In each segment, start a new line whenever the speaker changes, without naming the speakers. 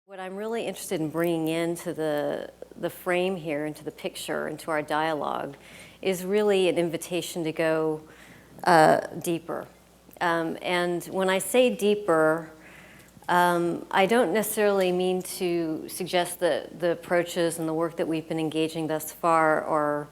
What I'm really interested in bringing into the frame here, into the picture, into our dialogue, is really an invitation to go deeper. And when I say deeper, I don't necessarily mean to suggest that the approaches and the work that we've been engaging thus far are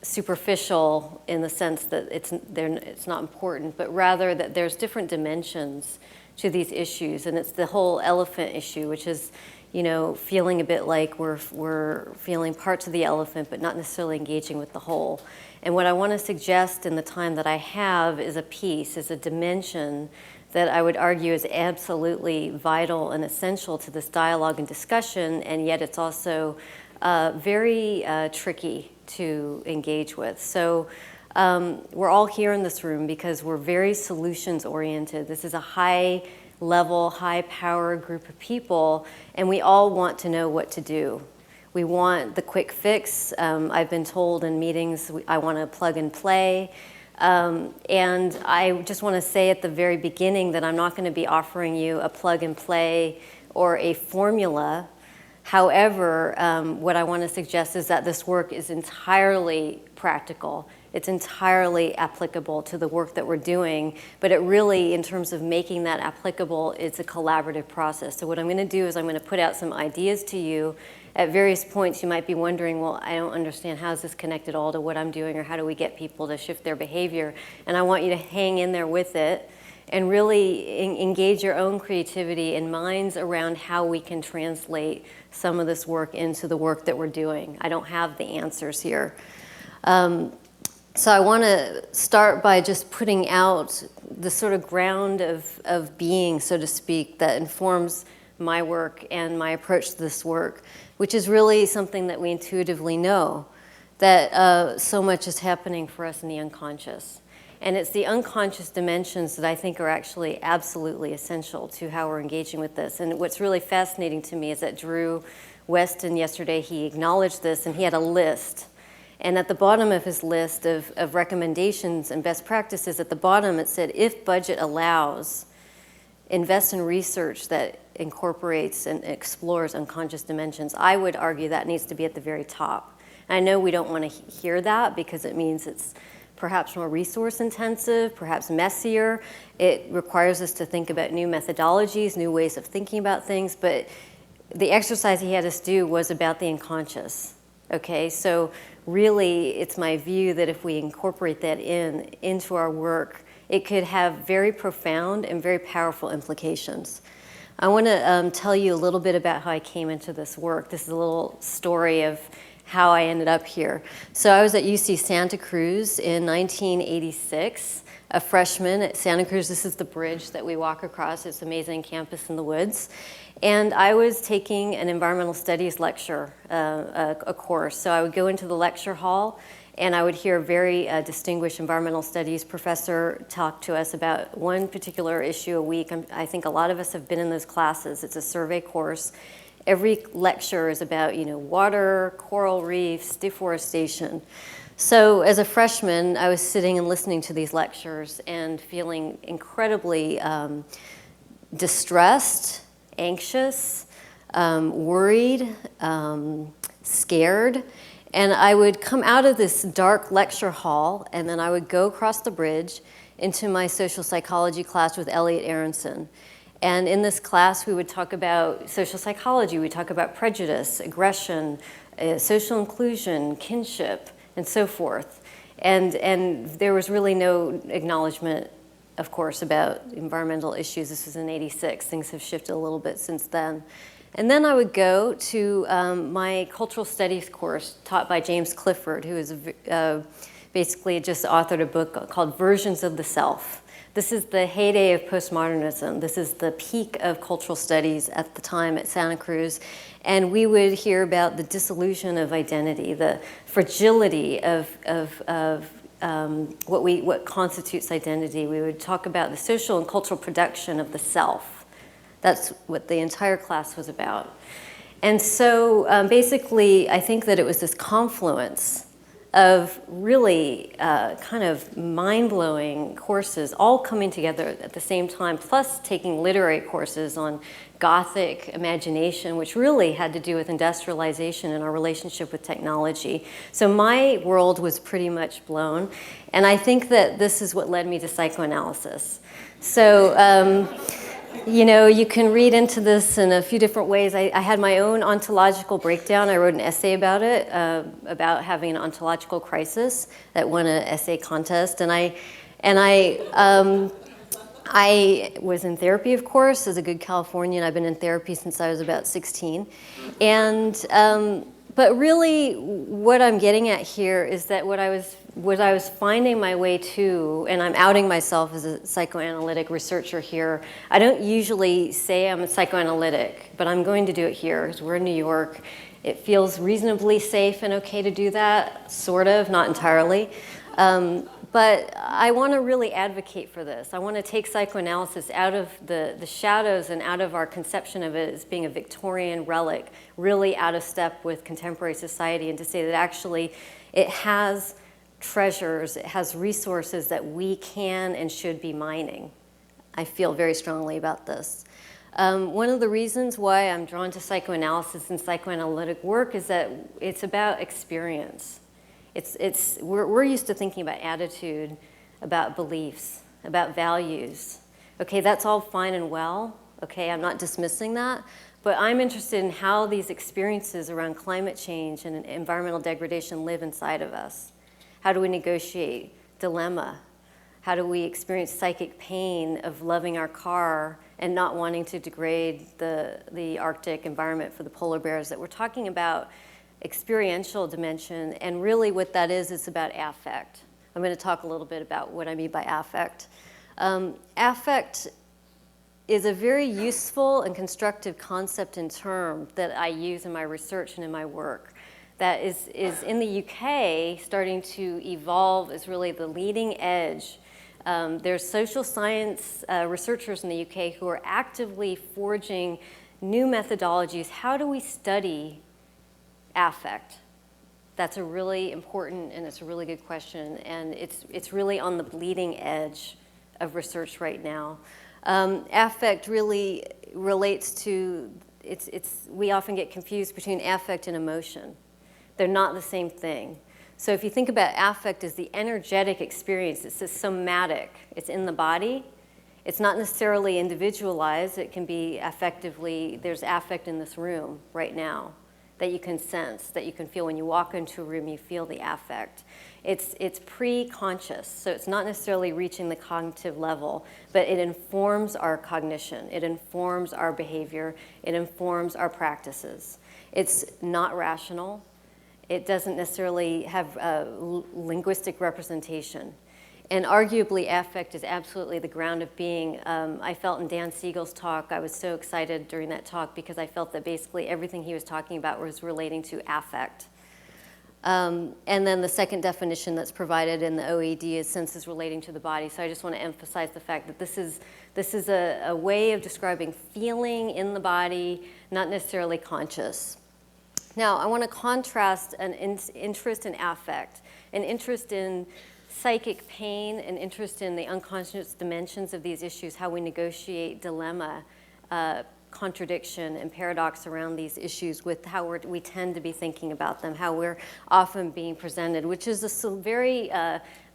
superficial in the sense that it's not important, but rather that there's different dimensions to these issues, and it's the whole elephant issue, which is, feeling a bit like we're feeling parts of the elephant, but not necessarily engaging with the whole. And what I want to suggest in the time that I have is a dimension that I would argue is absolutely vital and essential to this dialogue and discussion, and yet it's also very tricky to engage with. So we're all here in this room because we're very solutions oriented. This is a high level, high power group of people, and we all want to know what to do. We want the quick fix. I've been told in meetings, I want to plug and play. And I just want to say at the very beginning that I'm not going to be offering you a plug and play or a formula. However, what I want to suggest is that this work is entirely practical. It's entirely applicable to the work that we're doing, but it really, in terms of making that applicable, it's a collaborative process. So what I'm going to do is I'm going to put out some ideas to you. At various points, you might be wondering, well, I don't understand, how is this connected all to what I'm doing, or how do we get people to shift their behavior? And I want you to hang in there with it and really engage your own creativity and minds around how we can translate some of this work into the work that we're doing. I don't have the answers here. So I want to start by just putting out the sort of ground of being, so to speak, that informs my work and my approach to this work, which is really something that we intuitively know, that so much is happening for us in the unconscious. And it's the unconscious dimensions that I think are actually absolutely essential to how we're engaging with this. And what's really fascinating to me is that Drew Weston yesterday, he acknowledged this, and he had a list. And at the bottom of his list of recommendations and best practices, at the bottom it said, if budget allows, invest in research that incorporates and explores unconscious dimensions. I would argue that needs to be at the very top. And I know we don't want to hear that because it means it's perhaps more resource intensive, perhaps messier. It requires us to think about new methodologies, new ways of thinking about things, but the exercise he had us do was about the unconscious. Okay, so really it's my view that if we incorporate that into our work, it could have very profound and very powerful implications. I want to tell you a little bit about how I came into this work. This is a little story of how I ended up here. So I was at UC Santa Cruz in 1986, a freshman at Santa Cruz. This is the bridge that we walk across. It's an amazing campus in the woods. And I was taking an environmental studies lecture, a course. So I would go into the lecture hall, and I would hear a very distinguished environmental studies professor talk to us about one particular issue a week. I think a lot of us have been in those classes. It's a survey course. Every lecture is about, water, coral reefs, deforestation. So as a freshman, I was sitting and listening to these lectures and feeling incredibly distressed, anxious, worried, scared. And I would come out of this dark lecture hall, and then I would go across the bridge into my social psychology class with Elliot Aronson. And in this class, we would talk about social psychology. We talk about prejudice, aggression, social inclusion, kinship, and so forth. And there was really no acknowledgement, of course, about environmental issues. This was in '86. Things have shifted a little bit since then. And then I would go to my cultural studies course taught by James Clifford, who is basically just authored a book called Versions of the Self. This is the heyday of postmodernism. This is the peak of cultural studies at the time at Santa Cruz. And we would hear about the dissolution of identity, the fragility of what constitutes identity. We would talk about the social and cultural production of the self. That's what the entire class was about. And so basically, I think that it was this confluence of really kind of mind-blowing courses all coming together at the same time, plus taking literary courses on Gothic imagination, which really had to do with industrialization and our relationship with technology. So my world was pretty much blown, and I think that this is what led me to psychoanalysis. So, you know, you can read into this in a few different ways. I had my own ontological breakdown. I wrote an essay about it, about having an ontological crisis that won an essay contest. And I was in therapy, of course, as a good Californian. I've been in therapy since I was about 16. But really, what I'm getting at here is that what I was finding my way to, and I'm outing myself as a psychoanalytic researcher here. I don't usually say I'm a psychoanalytic, but I'm going to do it here because we're in New York. It feels reasonably safe and okay to do that, sort of, not entirely. But I want to really advocate for this. I want to take psychoanalysis out of the shadows and out of our conception of it as being a Victorian relic, really out of step with contemporary society, and to say that actually it has treasures, it has resources that we can and should be mining. I feel very strongly about this. One of the reasons why I'm drawn to psychoanalysis and psychoanalytic work is that it's about experience. We're used to thinking about attitude, about beliefs, about values. Okay, that's all fine and well. Okay, I'm not dismissing that. But I'm interested in how these experiences around climate change and environmental degradation live inside of us. How do we negotiate dilemma? How do we experience psychic pain of loving our car and not wanting to degrade the Arctic environment for the polar bears? That we're talking about experiential dimension, and really what that is, it's about affect. I'm going to talk a little bit about what I mean by affect. Affect is a very useful and constructive concept and term that I use in my research and in my work that is in the UK starting to evolve as really the leading edge. There's social science researchers in the UK who are actively forging new methodologies. How do we study affect? That's a really important and it's a really good question, and it's really on the bleeding edge of research right now. Affect really relates to, we often get confused between affect and emotion. They're not the same thing. So if you think about affect as the energetic experience, it's a somatic, it's in the body. It's not necessarily individualized, it can be affectively, there's affect in this room right now that you can sense, that you can feel when you walk into a room, you feel the affect. It's pre-conscious, so it's not necessarily reaching the cognitive level, but it informs our cognition, it informs our behavior, it informs our practices. It's not rational. It doesn't necessarily have a linguistic representation. And arguably, affect is absolutely the ground of being. I felt in Dan Siegel's talk, I was so excited during that talk because I felt that basically everything he was talking about was relating to affect. And then the second definition that's provided in the OED is senses relating to the body. So I just want to emphasize the fact that this is a way of describing feeling in the body, not necessarily conscious. Now, I want to contrast an interest in affect, an interest in psychic pain, an interest in the unconscious dimensions of these issues, how we negotiate dilemma, contradiction, and paradox around these issues with how we tend to be thinking about them, how we're often being presented, which is a very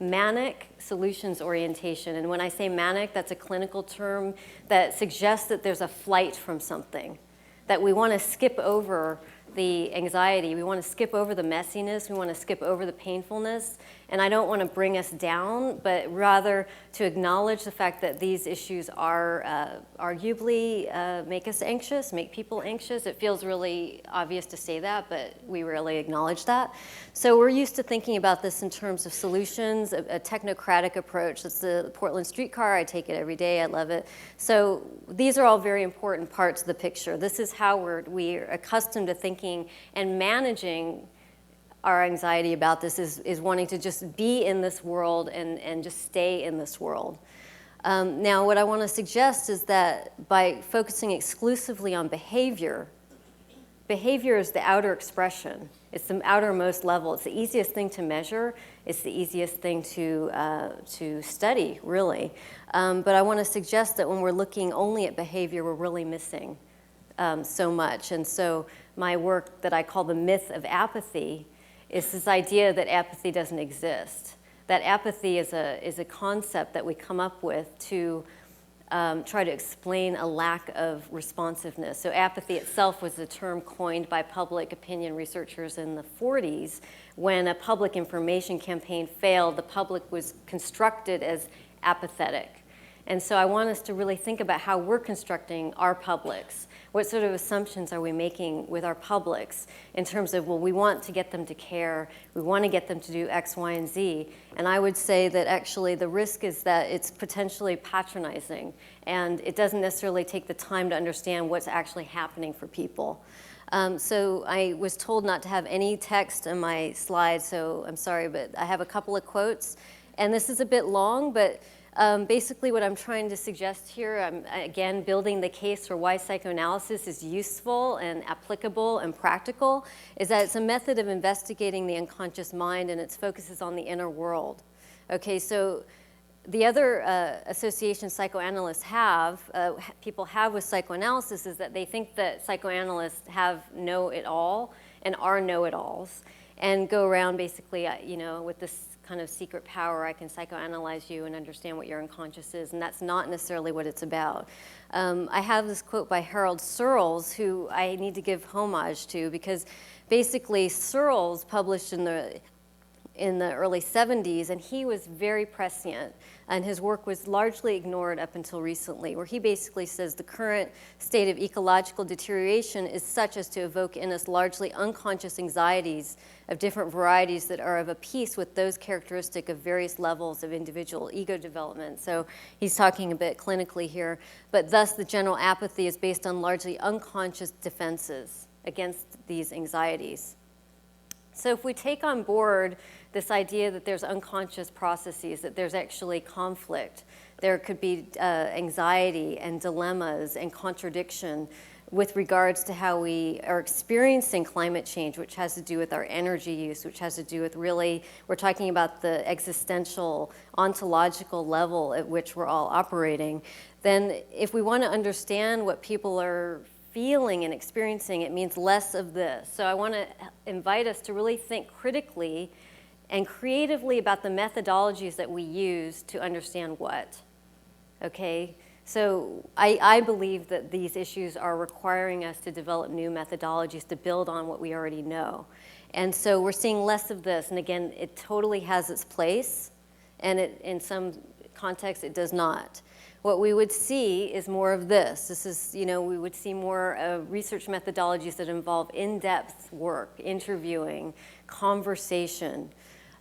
manic solutions orientation. And when I say manic, that's a clinical term that suggests that there's a flight from something, that we want to skip over the anxiety, we want to skip over the messiness, we want to skip over the painfulness, and I don't want to bring us down, but rather to acknowledge the fact that these issues are arguably make us anxious, make people anxious. It feels really obvious to say that, but we rarely acknowledge that. So we're used to thinking about this in terms of solutions, a technocratic approach. That's the Portland streetcar. I take it every day. I love it. So these are all very important parts of the picture. This is how we're accustomed to thinking and managing our anxiety about this is wanting to just be in this world and just stay in this world. Now, what I want to suggest is that by focusing exclusively on behavior behavior is the outer expression. It's the outermost level. It's the easiest thing to measure. It's the easiest thing to study, really. But I want to suggest that when we're looking only at behavior, we're really missing so much. And so my work that I call the myth of apathy is this idea that apathy doesn't exist. That apathy is a concept that we come up with to try to explain a lack of responsiveness. So apathy itself was a term coined by public opinion researchers in the 40s. When a public information campaign failed, the public was constructed as apathetic. And so I want us to really think about how we're constructing our publics. What sort of assumptions are we making with our publics in terms of, well, we want to get them to care, we want to get them to do X, Y, and Z. And I would say that actually the risk is that it's potentially patronizing, and it doesn't necessarily take the time to understand what's actually happening for people. So I was told not to have any text in my slides, so I'm sorry, but I have a couple of quotes. And this is a bit long, but basically what I'm trying to suggest here, I'm again building the case for why psychoanalysis is useful and applicable and practical, is that it's a method of investigating the unconscious mind, and its focus is on the inner world. Okay, so the other association psychoanalysts people have with psychoanalysis is that they think that psychoanalysts have know-it-all and are know-it-alls, and go around basically, with this kind of secret power, I can psychoanalyze you and understand what your unconscious is, and that's not necessarily what it's about. I have this quote by Harold Searles, who I need to give homage to, because basically Searles published in the early 70s, and he was very prescient, and his work was largely ignored up until recently, where he basically says the current state of ecological deterioration is such as to evoke in us largely unconscious anxieties of different varieties that are of a piece with those characteristic of various levels of individual ego development. So he's talking a bit clinically here, but thus the general apathy is based on largely unconscious defenses against these anxieties. So if we take on board this idea that there's unconscious processes, that there's actually conflict, there could be anxiety and dilemmas and contradiction with regards to how we are experiencing climate change, which has to do with our energy use, which has to do with really, we're talking about the existential, ontological level at which we're all operating, then if we want to understand what people are feeling and experiencing, it means less of this. So I want to invite us to really think critically and creatively about the methodologies that we use to understand what, okay? So I believe that these issues are requiring us to develop new methodologies to build on what we already know. And so we're seeing less of this, and again, it totally has its place, and in some contexts it does not. What we would see is more of this. This is, we would see more research methodologies that involve in-depth work, interviewing, conversation.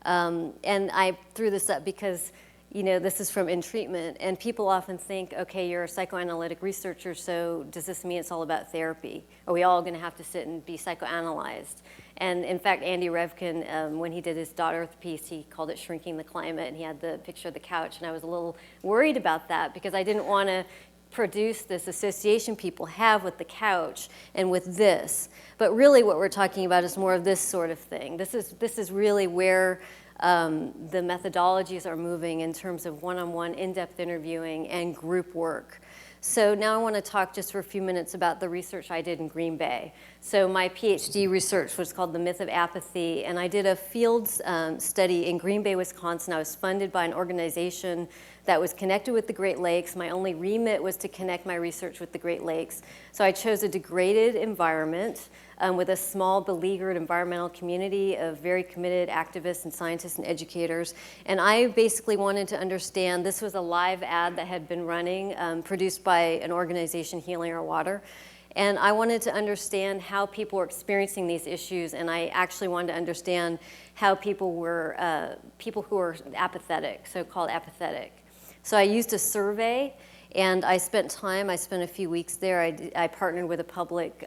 And I threw this up because, this is from In Treatment, and people often think, okay, you're a psychoanalytic researcher, so does this mean it's all about therapy? Are we all going to have to sit and be psychoanalyzed? And in fact, Andy Revkin, when he did his Dot Earth piece, he called it Shrinking the Climate, and he had the picture of the couch, and I was a little worried about that because I didn't want to produce this association people have with the couch and with this. But really what we're talking about is more of this sort of thing. This is really where the methodologies are moving in terms of one-on-one in-depth interviewing and group work. So now I want to talk just for a few minutes about the research I did in Green Bay. So my PhD research was called The Myth of Apathy, and I did a field study in Green Bay, Wisconsin. I was funded by an organization that was connected with the Great Lakes. My only remit was to connect my research with the Great Lakes. So I chose a degraded environment with a small, beleaguered environmental community of very committed activists and scientists and educators. And I basically wanted to understand, this was a live ad that had been running, produced by an organization, Healing Our Water. And I wanted to understand how people were experiencing these issues, and I actually wanted to understand how people were, people who were apathetic, so-called apathetic. So I used a survey, and I spent a few weeks there. I partnered with a public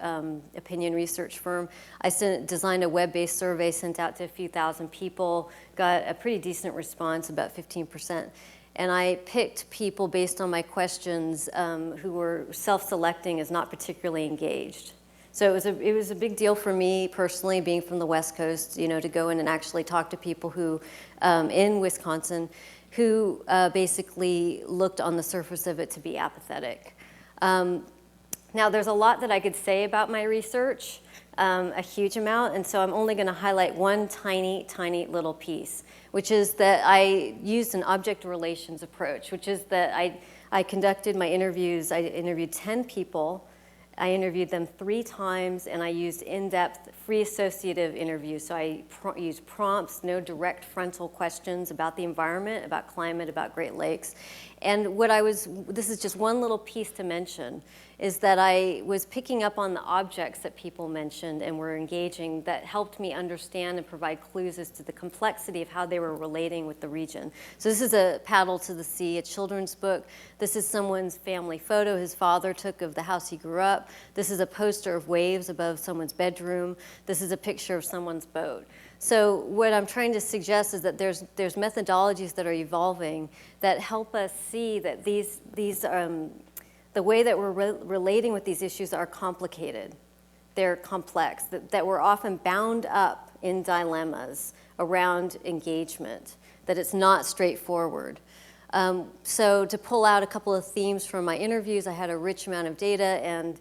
opinion research firm. I designed a web-based survey, sent out to a few thousand people, got a pretty decent response, about 15%. And I picked people based on my questions who were self-selecting as not particularly engaged. So it was a big deal for me personally, being from the West Coast, you know, to go in and actually talk to people who, in Wisconsin, who basically looked on the surface of it to be apathetic. Now, there's a lot that I could say about my research, a huge amount, and so I'm only going to highlight one tiny, tiny little piece, which is that I used an object relations approach, which is that I conducted my interviews. I interviewed 10 people. I interviewed them 3 times, and I used in-depth, free associative interviews. So I used prompts, no direct frontal questions about the environment, about climate, about Great Lakes. And this is just one little piece to mention, is that I was picking up on the objects that people mentioned and were engaging that helped me understand and provide clues as to the complexity of how they were relating with the region. So this is a Paddle to the Sea, a children's book. This is someone's family photo his father took of the house he grew up. This is a poster of waves above someone's bedroom. This is a picture of someone's boat. So what I'm trying to suggest is that there's methodologies that are evolving that help us see that the way that we're relating with these issues are complicated. They're complex, that we're often bound up in dilemmas around engagement, that it's not straightforward. So to pull out a couple of themes from my interviews, I had a rich amount of data, and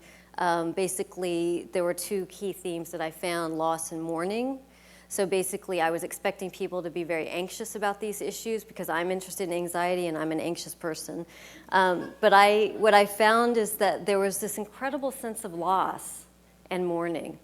basically there were 2 key themes that I found: loss and mourning. So basically, I was expecting people to be very anxious about these issues because I'm interested in anxiety and I'm an anxious person. But what I found is that there was this incredible sense of loss and mourning.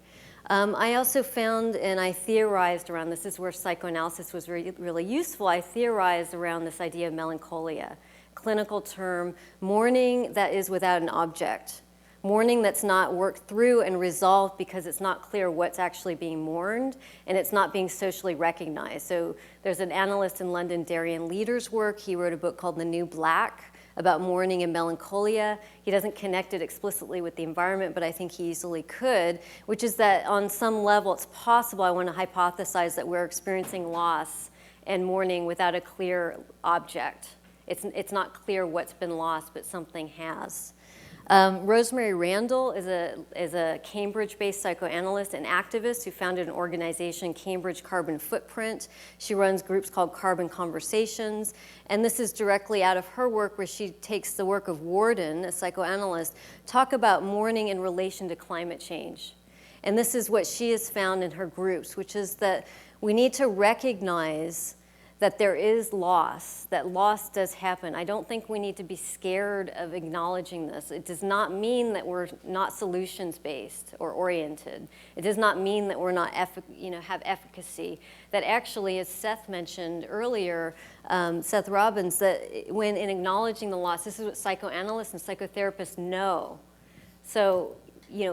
I also found, and I theorized around this is where psychoanalysis was really useful. I theorized around this idea of melancholia, clinical term, mourning that is without an object. Mourning that's not worked through and resolved because it's not clear what's actually being mourned, and it's not being socially recognized. So there's an analyst in London, Darian Leader's work. He wrote a book called The New Black about mourning and melancholia. He doesn't connect it explicitly with the environment, but I think he easily could, which is that on some level it's possible, I want to hypothesize, that we're experiencing loss and mourning without a clear object. It's not clear what's been lost, but something has. Rosemary Randall is a Cambridge-based psychoanalyst and activist who founded an organization, Cambridge Carbon Footprint. She runs groups called Carbon Conversations, and this is directly out of her work, where she takes the work of Worden, a psychoanalyst, talk about mourning in relation to climate change. And this is what she has found in her groups, which is that we need to recognize that there is loss, that loss does happen. I don't think we need to be scared of acknowledging this. It does not mean that we're not solutions-based or oriented. It does not mean that we're not have efficacy. That actually, as Seth mentioned earlier, Seth Robbins, that when in acknowledging the loss, this is what psychoanalysts and psychotherapists know. So,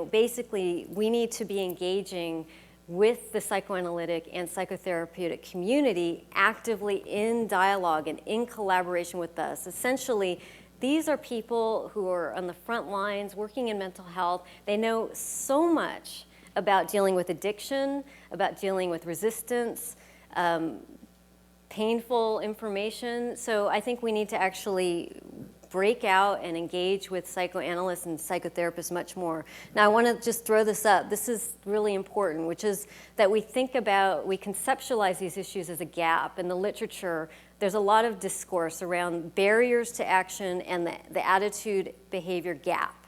basically, we need to be engaging with the psychoanalytic and psychotherapeutic community actively in dialogue and in collaboration with us. Essentially, these are people who are on the front lines working in mental health. They know so much about dealing with addiction, about dealing with resistance, painful information. So I think we need to actually break out and engage with psychoanalysts and psychotherapists much more. Now, I want to just throw this up. This is really important, which is that we conceptualize these issues as a gap. In the literature, there's a lot of discourse around barriers to action and the attitude-behavior gap,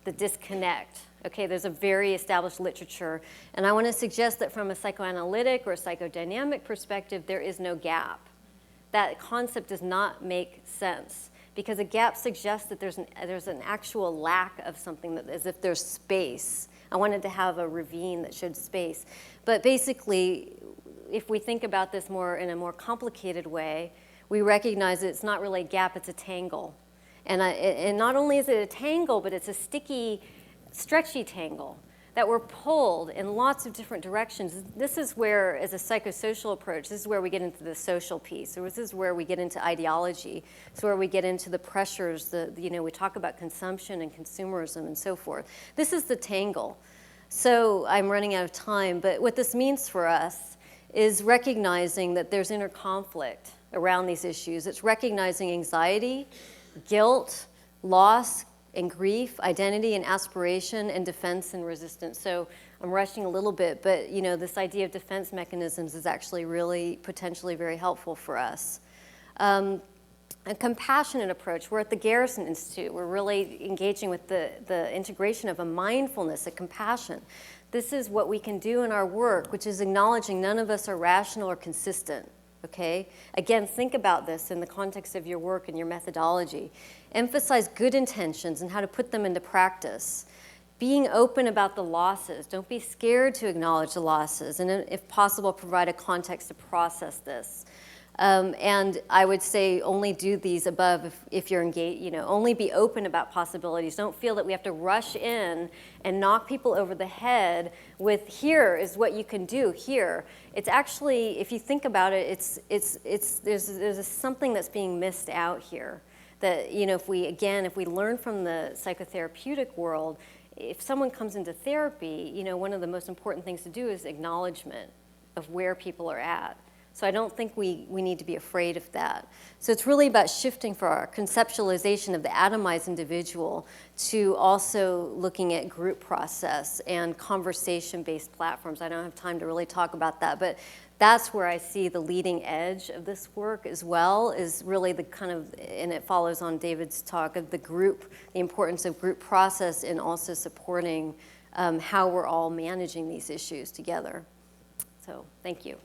the disconnect. Okay, there's a very established literature. And I want to suggest that from a psychoanalytic or a psychodynamic perspective, there is no gap. That concept does not make sense, because a gap suggests that there's an actual lack of something, that as if there's space. I wanted to have a ravine that showed space. But basically, if we think about this in a more complicated way, we recognize that it's not really a gap, it's a tangle. And not only is it a tangle, but it's a sticky, stretchy tangle that we're pulled in lots of different directions. This is where, as a psychosocial approach, this is where we get into the social piece. So this is where we get into ideology. It's where we get into the pressures, we talk about consumption and consumerism and so forth. This is the tangle. So I'm running out of time, but what this means for us is recognizing that there's inner conflict around these issues. It's recognizing anxiety, guilt, loss, and grief, identity and aspiration, and defense and resistance. So I'm rushing a little bit, but this idea of defense mechanisms is actually really potentially very helpful for us. A compassionate approach. We're at the Garrison Institute. We're really engaging with the integration of a mindfulness, a compassion. This is what we can do in our work, which is acknowledging none of us are rational or consistent. Okay? Again, think about this in the context of your work and your methodology. Emphasize good intentions and how to put them into practice. Being open about the losses. Don't be scared to acknowledge the losses, and if possible, provide a context to process this. And I would say only do these above if you're engaged, only be open about possibilities. Don't feel that we have to rush in and knock people over the head with, here is what you can do, here. It's actually, if you think about it, there's something that's being missed out here. That, if we learn from the psychotherapeutic world, if someone comes into therapy, one of the most important things to do is acknowledgement of where people are at. So I don't think we need to be afraid of that. So it's really about shifting for our conceptualization of the atomized individual to also looking at group process and conversation-based platforms. I don't have time to really talk about that, but that's where I see the leading edge of this work as well, is really the kind of, and it follows on David's talk of the group, the importance of group process and also supporting how we're all managing these issues together. So thank you.